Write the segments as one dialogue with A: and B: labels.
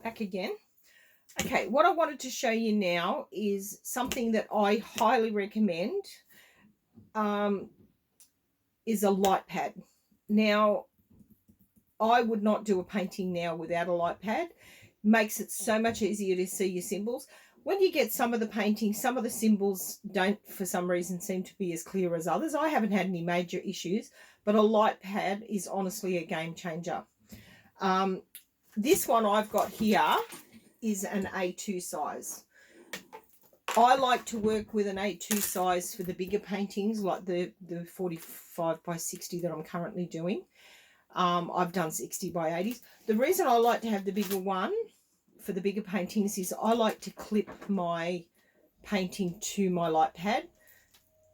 A: back again. Okay, what I wanted to show you now is something that I highly recommend, is a light pad. Now, I would not do a painting now without a light pad. Makes it so much easier to see your symbols. When you get some of the paintings, some of the symbols don't, for some reason, seem to be as clear as others. I haven't had any major issues, but a light pad is honestly a game changer. This one I've got here is an A2 size. I like to work with an A2 size for the bigger paintings, like the 45 by 60 that I'm currently doing. I've done 60 by 80s. The reason I like to have the bigger one for the bigger paintings is I like to clip my painting to my light pad.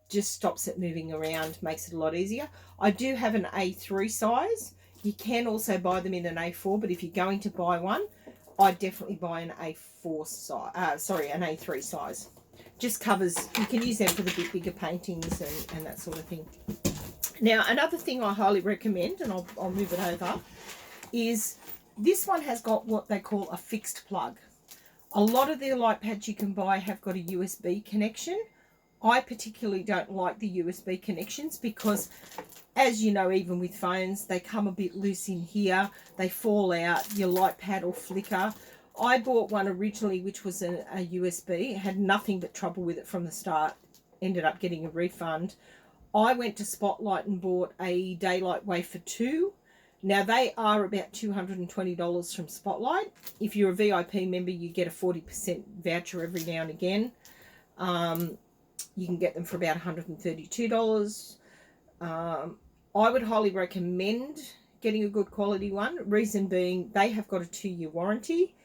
A: Just stops it moving around, makes it a lot easier. I do have an A3 size. You can also buy them in an A4, but if you're going to buy one, I definitely buy an A4 size. An A3 size. Just covers, you can use them for the bigger paintings and that sort of thing. Now, another thing I highly recommend, and I'll move it over, is this one has got what they call a fixed plug. A lot of the light pads you can buy have got a USB connection. I particularly don't like the USB connections because, as you know, even with phones, they come a bit loose in here. They fall out. Your light pad will flicker. I bought one originally which was a USB. Had nothing but trouble with it from the start. Ended up getting a refund. I went to Spotlight and bought a Daylight Wafer 2. Now, they are about $220 from Spotlight. If you're a VIP member, you get a 40% voucher every now and again. You can get them for about $132. I would highly recommend getting a good quality one. Reason being, they have got a 2-year warranty.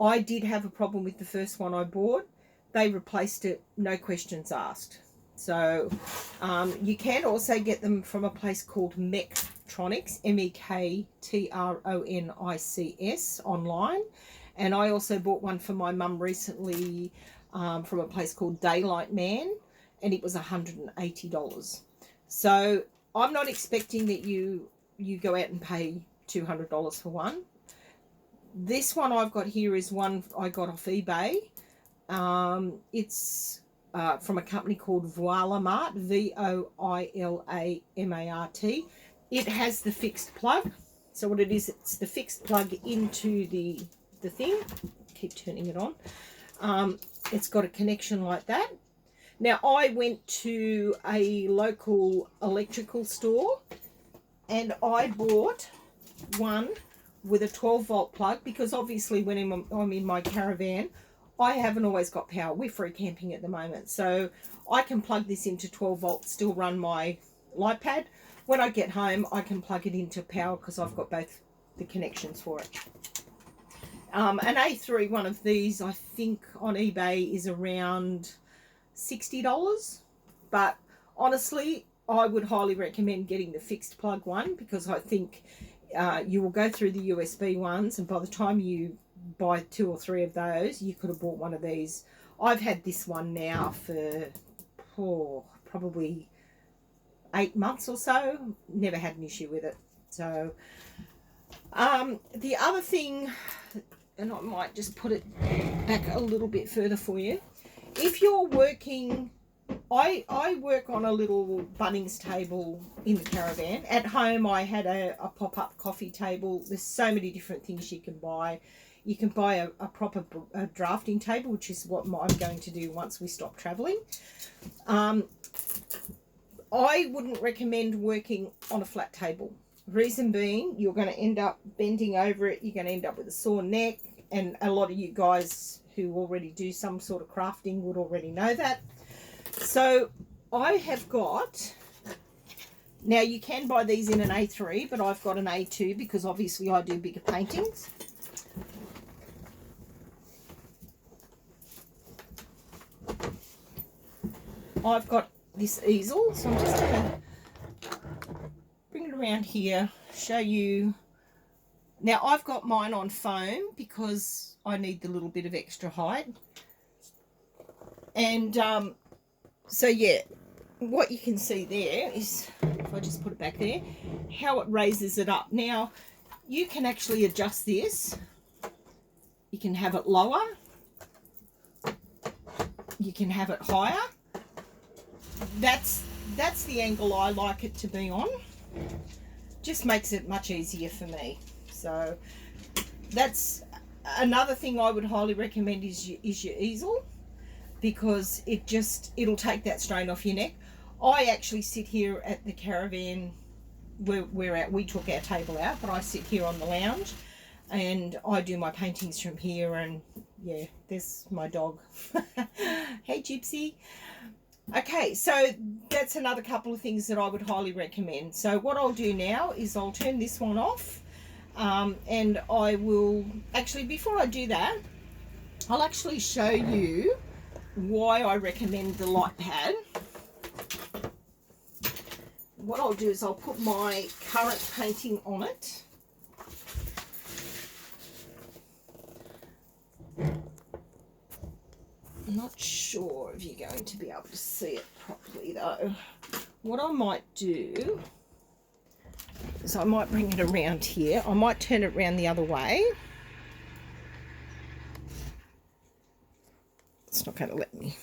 A: I did have a problem with the first one I bought. They replaced it, no questions asked. So you can also get them from a place called Mektronics, Mektronics, online. And I also bought one for my mum recently from a place called Daylight Man, and it was $180. So I'm not expecting that you go out and pay $200 for one. This one I've got here is one I got off eBay. It's from a company called Voilamart, Voilamart. It has the fixed plug. So what it is, it's the fixed plug into the thing. Keep turning it on. It's got a connection like that. Now, I went to a local electrical store and I bought one with a 12-volt plug because obviously when I'm in my caravan, I haven't always got power. We're free camping at the moment. So I can plug this into 12 volts, still run my light pad. When I get home, I can plug it into power because I've got both the connections for it. An A3 one of these, I think on eBay is around $60. But honestly, I would highly recommend getting the fixed plug one because I think you will go through the USB ones, and by the time you buy 2 or 3 of those, you could have bought one of these. I've had this one now for probably 8 months or so. Never had an issue with it. So the other thing, and I might just put it back a little bit further for you, if you're working, I work on a little Bunnings table in the caravan. At home I had a pop-up coffee table. There's so many different things you can buy. You can buy a proper drafting table, which is what I'm going to do once we stop travelling. I wouldn't recommend working on a flat table. Reason being, you're going to end up bending over it. You're going to end up with a sore neck. And a lot of you guys who already do some sort of crafting would already know that. So I have got, now you can buy these in an A3, but I've got an A2 because obviously I do bigger paintings. I've got this easel, so I'm just going to bring it around here, show you. Now I've got mine on foam because I need the little bit of extra height. And so yeah, what you can see there is, if I just put it back there, how it raises it up. Now you can actually adjust this You can have it lower. You can have it higher. That's the angle I like it to be on. Just makes it much easier for me. So that's another thing I would highly recommend is your easel, because it'll take that strain off your neck. I actually sit here at the caravan where we're at. We took our table out, but I sit here on the lounge and I do my paintings from here. And yeah, there's my dog. Hey Gypsy. Okay, so that's another couple of things that I would highly recommend. So what I'll do now is I'll turn this one off, and I will actually, before I do that, I'll actually show you why I recommend the light pad. What I'll do is I'll put my current painting on it. I'm not sure if you're going to be able to see it properly though. What I might do is I might bring it around here. I might turn it around the other way. It's not going to let me.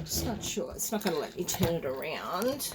A: Just not sure. It's not going to let me turn it around.